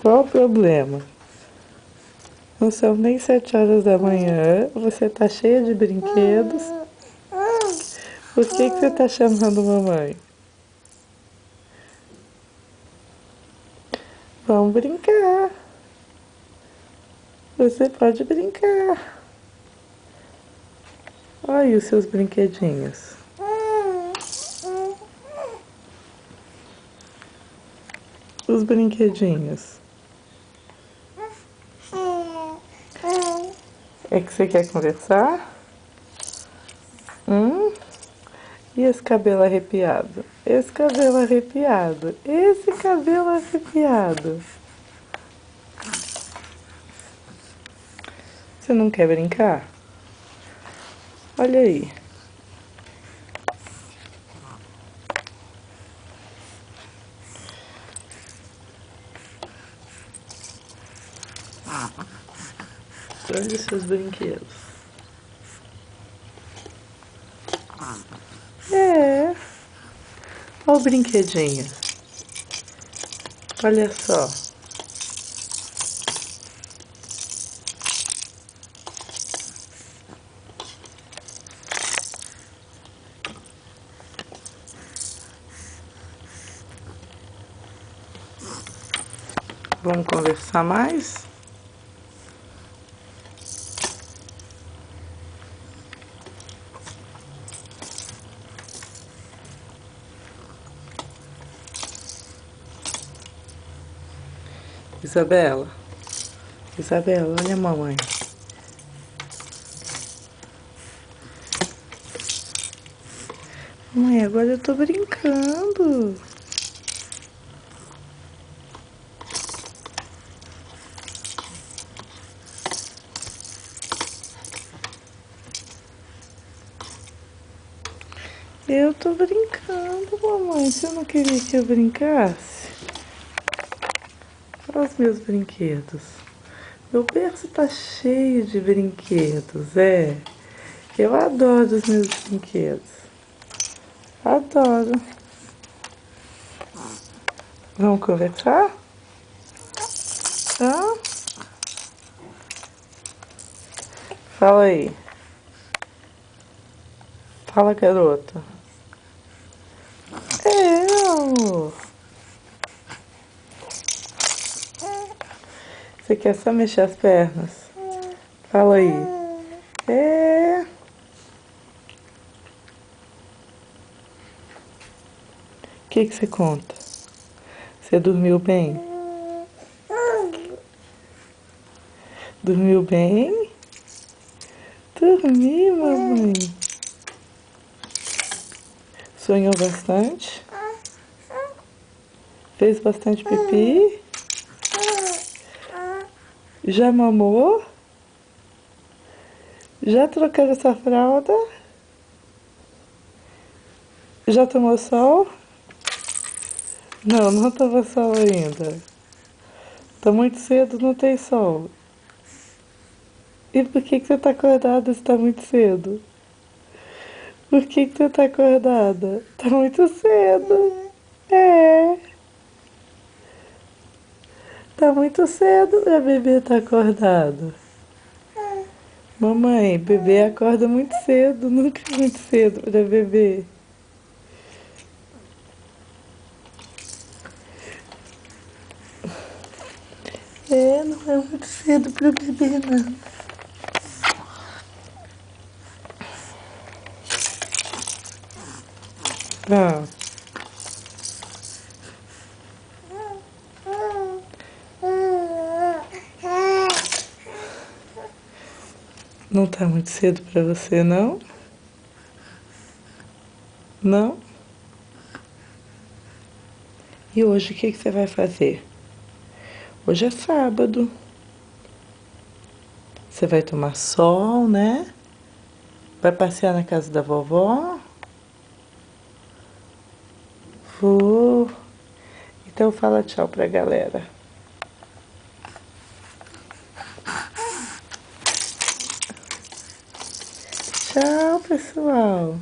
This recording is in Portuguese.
Qual o problema? Não são nem 7 horas da manhã, você tá cheia de brinquedos. Por que você tá chamando mamãe? Vamos brincar. Você pode brincar. Olha aí os seus brinquedinhos. Os brinquedinhos. É que você quer conversar? E esse cabelo arrepiado? Esse cabelo arrepiado? Esse cabelo arrepiado? Você não quer brincar? Olha aí. Olha os seus brinquedos. É. Olha o brinquedinho. Olha só. Vamos conversar mais? Isabela. Isabela, olha a mamãe. Mãe, agora eu tô brincando. Eu tô brincando, mamãe. Você não queria que eu brincasse? Olha os meus brinquedos. Meu berço tá cheio de brinquedos, é. Eu adoro os meus brinquedos. Adoro. Vamos conversar? Hã? Fala aí. Fala, garota. Eu. Você quer só mexer as pernas? Fala aí. É. O que você conta? Você dormiu bem? Dormiu bem? Dormi, mamãe. Sonhou bastante? Fez bastante pipi? Já mamou? Já trocou essa fralda? Já tomou sol? Não, não tomou sol ainda. Tá muito cedo, não tem sol. E por que você tá acordada se tá muito cedo? Por que você tá acordada? Tá muito cedo. É. Tá muito cedo, minha bebê tá acordado. Mamãe, bebê acorda muito cedo, nunca é muito cedo pra bebê. É, não é muito cedo pra bebê, não. Ah. Não tá muito cedo pra você, não? Não? E hoje o que você vai fazer? Hoje é sábado. Você vai tomar sol, né? Vai passear na casa da vovó? Vou. Então fala tchau pra galera. Tchau, pessoal.